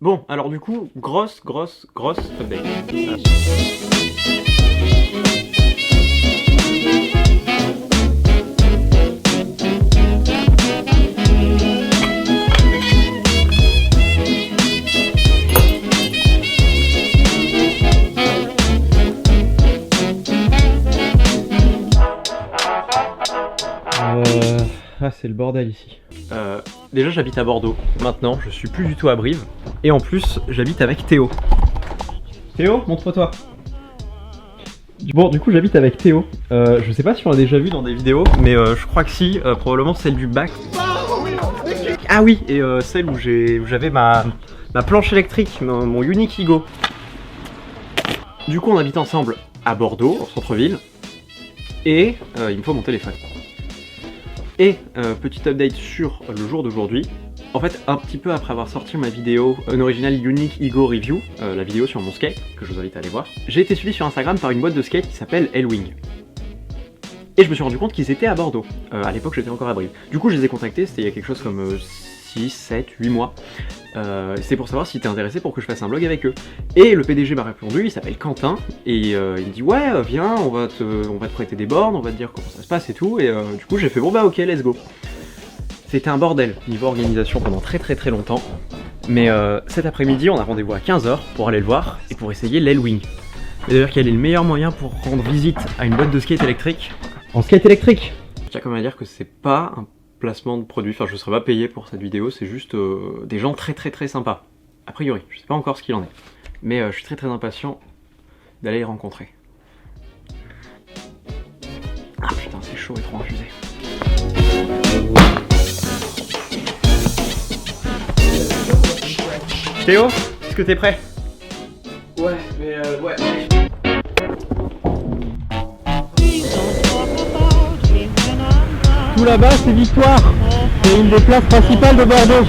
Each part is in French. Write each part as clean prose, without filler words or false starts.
Bon, alors du coup, grosse update. Ah, c'est le bordel ici. Déjà j'habite à Bordeaux, maintenant je suis plus du tout à Brive, et en plus j'habite avec Théo. Théo, montre-toi. Bon, du coup j'habite avec Théo. Je sais pas si on l'a déjà vu dans des vidéos, mais je crois que si, probablement celle du bac. Ah oui, et celle où j'avais ma planche électrique, mon Unique Igo. Du coup on habite ensemble à Bordeaux, au centre-ville, et il me faut mon téléphone. Et petite update sur le jour d'aujourd'hui. En fait, un petit peu après avoir sorti ma vidéo An Original Unique Igo Review, la vidéo sur mon skate, que je vous invite à aller voir, j'ai été suivi sur Instagram par une boîte de skate qui s'appelle Elwing. Et je me suis rendu compte qu'ils étaient à Bordeaux. À l'époque, j'étais encore à Brive. Du coup, je les ai contactés, c'était il y a quelque chose comme 6, 7, 8 mois. C'est pour savoir s'ils étaient intéressés pour que je fasse un blog avec eux. Et le PDG m'a répondu, il s'appelle Quentin, et il me dit ouais, viens, on va te prêter des bornes, on va te dire comment ça se passe et tout. Et du coup, j'ai fait bon bah ok, let's go. C'était un bordel niveau organisation pendant très longtemps. Mais cet après-midi, on a rendez-vous à 15 h pour aller le voir et pour essayer l'Elwing. Et d'ailleurs, quel est le meilleur moyen pour rendre visite à une boîte de skate électrique en skate électrique? Je tiens quand même à dire que c'est pas un placement de produit, enfin je ne serai pas payé pour cette vidéo, c'est juste des gens très sympas. A priori, je sais pas encore ce qu'il en est. Mais je suis très impatient d'aller les rencontrer. Ah putain, c'est chaud et trop infusé. Théo, est-ce que t'es prêt? Ouais, mais ouais. Tout là-bas, c'est Victoire. C'est une des places principales de Bordeaux.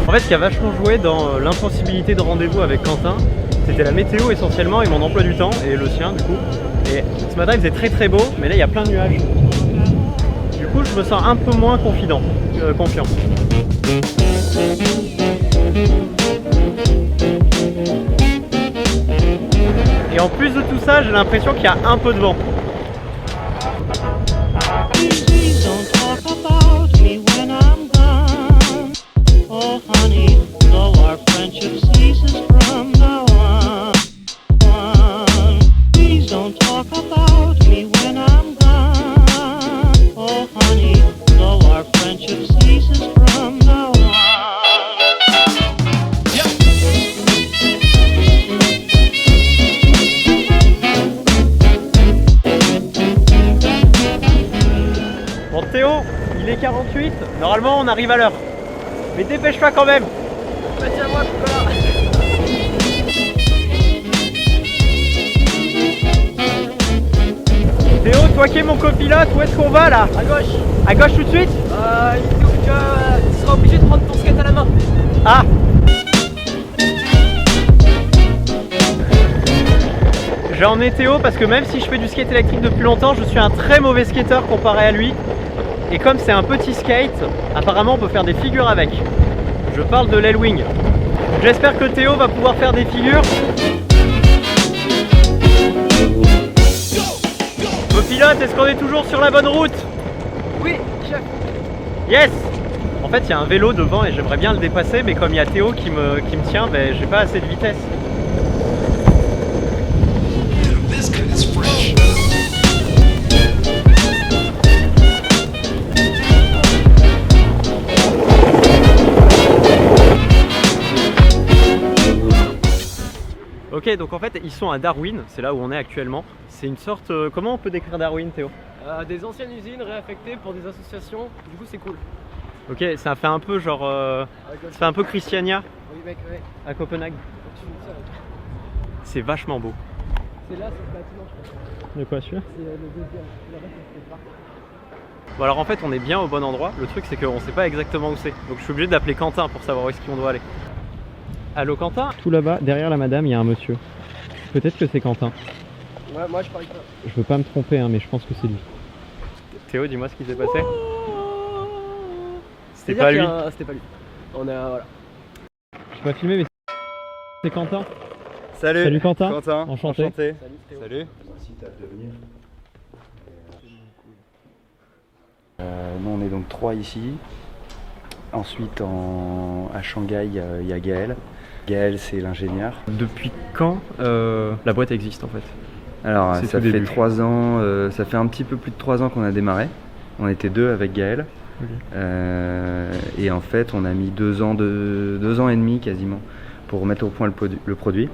En fait, ce qui a vachement joué dans l'impossibilité de rendez-vous avec Quentin, c'était la météo essentiellement et mon emploi du temps, et le sien du coup. Et ce matin, il faisait très beau, mais là, il y a plein de nuages. Du coup, je me sens un peu moins confiant. Et en plus de tout ça, j'ai l'impression qu'il y a un peu de vent. Bon Théo, il est 48, normalement on arrive à l'heure. Mais dépêche-toi quand même. Vas-y à moi, Nicolas. Théo, toi qui es mon copilote, où est-ce qu'on va là? À gauche. À gauche tout de suite? Tu seras obligé de prendre ton skate à la main. Ah! J'ai emmené Théo parce que même si je fais du skate électrique depuis longtemps, je suis un très mauvais skateur comparé à lui. Et comme c'est un petit skate, apparemment on peut faire des figures avec. Je parle de l'Elwing. J'espère que Théo va pouvoir faire des figures. Copilote, est-ce qu'on est toujours sur la bonne route? Oui, chef. Yes! En fait, il y a un vélo devant et j'aimerais bien le dépasser, mais comme il y a Théo qui me tient, ben, j'ai pas assez de vitesse. Ok, donc en fait ils sont à Darwin, c'est là où on est actuellement. C'est une sorte... comment on peut décrire Darwin, Théo? Des anciennes usines réaffectées pour des associations, du coup c'est cool. Ok, ça fait un peu genre... ça fait un peu Christiania Oui mec, ouais. à Copenhague. C'est vachement beau. C'est là, c'est le bâtiment je pense. De quoi celui-là? C'est le deuxième, là-bas c'est pas. Bon alors en fait on est bien au bon endroit, le truc c'est qu'on sait pas exactement où c'est. Donc je suis obligé d'appeler Quentin pour savoir où est-ce qu'on doit aller. Allô Quentin? Tout là-bas, derrière la madame, il y a un monsieur. Peut-être que c'est Quentin. Ouais, moi je parie pas. Je veux pas me tromper, hein, mais je pense que c'est lui. Théo, dis-moi ce qui s'est passé. C'était pas lui. C'était pas lui. On est voilà. Je peux pas filmer, mais C'est Quentin. Salut. Salut Quentin. Quentin. Enchanté. Salut. Nous on est donc 3 ici. Ensuite à Shanghai il y a Gaël. Gaël c'est l'ingénieur. Depuis quand la boîte existe en fait? Alors C'est ça tout fait début. 3 ans, ça fait un petit peu plus de 3 ans qu'on a démarré. On était 2 avec Gaël. Ok. Et en fait on a mis 2 ans et demi quasiment pour mettre au point le produit.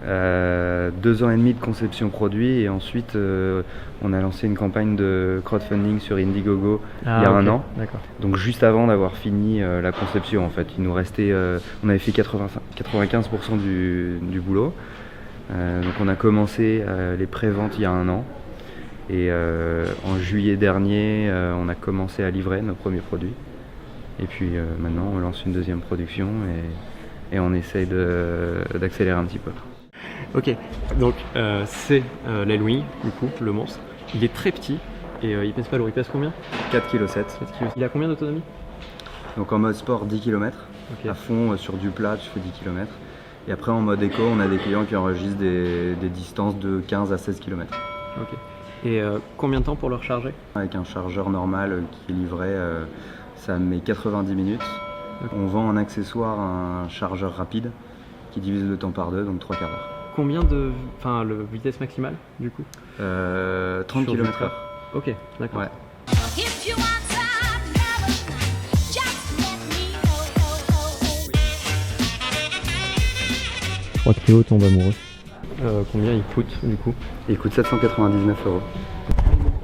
2 ans et demi de conception produit et ensuite on a lancé une campagne de crowdfunding sur Indiegogo il y a un an. D'accord. Donc juste avant d'avoir fini la conception en fait, il nous restait, on avait fait 95% du boulot. Donc on a commencé les préventes il y a un an et en juillet dernier on a commencé à livrer nos premiers produits. Et puis maintenant on lance une deuxième production et on essaye d'accélérer un petit peu. Ok, donc c'est l'Hellwing, du coup, le monstre. Il est très petit et il pèse pas lourd. Il pèse combien? 4,7 kg. Il a combien d'autonomie? Donc en mode sport 10 km. Ok. À fond sur du plat tu fais 10 km. Et après en mode éco on a des clients qui enregistrent des distances de 15 à 16 km. Ok. Et combien de temps pour le recharger? Avec un chargeur normal qui est livré, ça met 90 minutes. Ok. On vend en accessoire un chargeur rapide qui divise le temps par 2, donc 3 quarts d'heure. Combien de. Enfin, le vitesse maximale, du coup? 30 Sur du km/h. train. Ok, d'accord. Ouais. If you want some love, just let me know. Je crois que Théo tombe amoureux. Combien il coûte, du coup? Il coûte 799 €.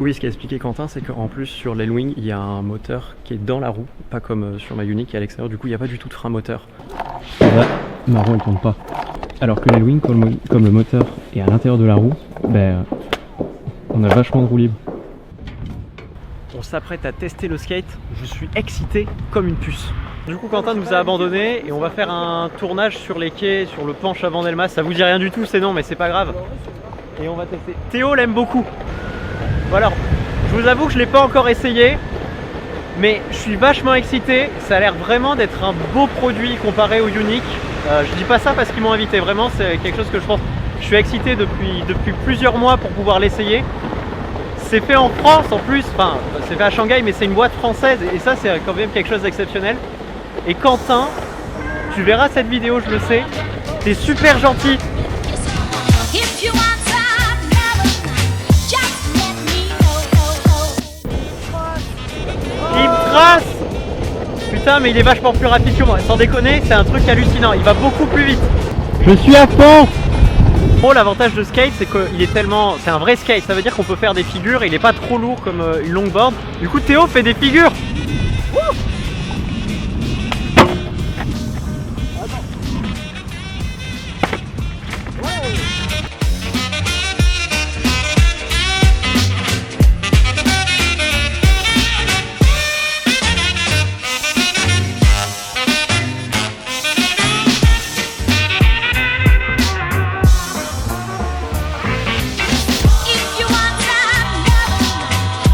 Oui, ce qu'a expliqué Quentin, c'est qu'en plus sur l'Hellwing, il y a un moteur qui est dans la roue, pas comme sur ma Unique qui est à l'extérieur. Du coup, il n'y a pas du tout de frein moteur. Là, marron, il tourne pas. Alors que l'Hellwing, comme le moteur est à l'intérieur de la roue, ben, on a vachement de roue libre. On s'apprête à tester le skate. Je suis excité comme une puce. Du coup, Quentin nous a abandonnés et on va faire un tournage sur les quais, sur le penche avant d'Elmas. Ça vous dit rien du tout, c'est non, mais c'est pas grave. Et on va tester. Théo l'aime beaucoup. Voilà, je vous avoue que je l'ai pas encore essayé, mais je suis vachement excité. Ça a l'air vraiment d'être un beau produit comparé au Unique. Je dis pas ça parce qu'ils m'ont invité, vraiment c'est quelque chose que je pense. Je suis excité depuis plusieurs mois pour pouvoir l'essayer. C'est fait en France en plus, enfin c'est fait à Shanghai, mais c'est une boîte française et ça c'est quand même quelque chose d'exceptionnel. Et Quentin, tu verras cette vidéo, je le sais, t'es super gentil. If you want some love, just let me know. Il me trace. Putain, mais il est vachement plus rapide que moi, sans déconner, c'est un truc hallucinant, il va beaucoup plus vite. Je suis à fond. Bon, l'avantage de skate, c'est qu'il est tellement... C'est un vrai skate, ça veut dire qu'on peut faire des figures, et il est pas trop lourd comme une longboard. Du coup, Théo fait des figures. Wouh. If you want some love,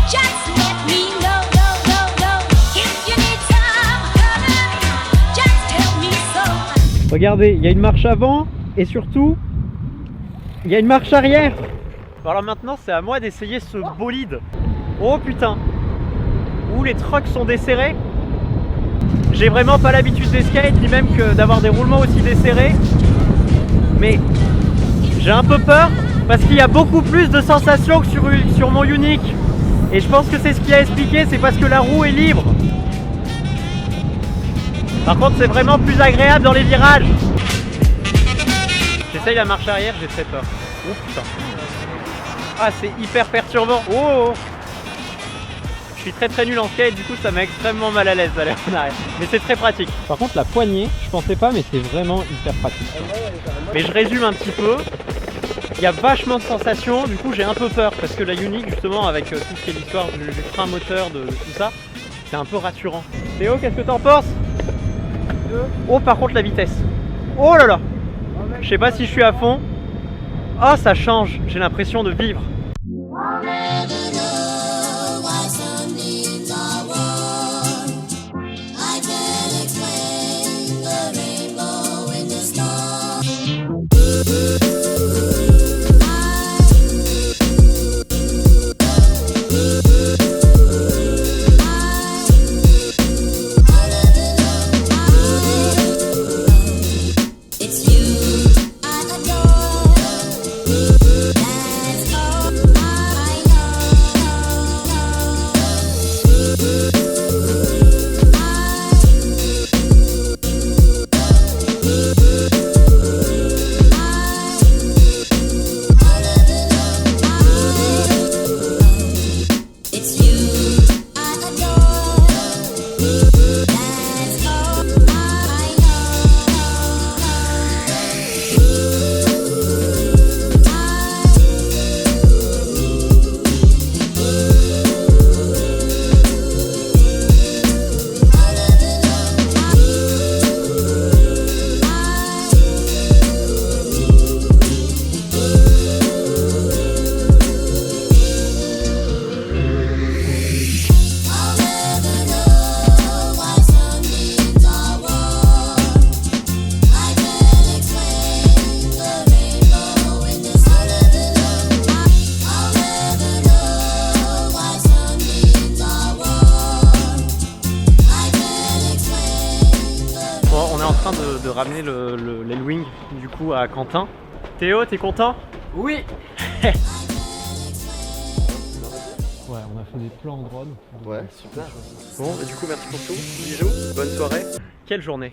just let me know. If you need some love, just tell me so. Regardez, il y a une marche avant, et surtout, il y a une marche arrière. Bon, alors maintenant, c'est à moi d'essayer ce bolide. Oh putain. Où les trucks sont desserrés. J'ai vraiment pas l'habitude des skates, ni même que d'avoir des roulements aussi desserrés. Mais j'ai un peu peur parce qu'il y a beaucoup plus de sensations que sur mon Unique. Et je pense que c'est ce qui a expliqué, c'est parce que la roue est libre. Par contre, c'est vraiment plus agréable dans les virages. J'essaye la marche arrière, j'ai très peur. Oh putain. Ah, c'est hyper perturbant. Oh. Je suis très nul en skate, du coup ça met extrêmement mal à l'aise d'aller en arrière. Mais c'est très pratique. Par contre la poignée, je pensais pas, mais c'est vraiment hyper pratique. Mais je résume un petit peu. Il y a vachement de sensations, du coup j'ai un peu peur parce que la Unique justement avec tout ce qui est l'histoire du frein moteur, de tout ça, c'est un peu rassurant. Théo, qu'est-ce que t'en penses? Oh par contre la vitesse. Oh là là. Je sais pas si je suis à fond. Oh ça change, j'ai l'impression de vivre. en train de ramener l'L-Wing du coup à Quentin. Théo, t'es content? Oui. Ouais, on a fait des plans en drone. Ouais, super. Bon, et du coup, merci pour tout. Bisous, bonne soirée. Quelle journée!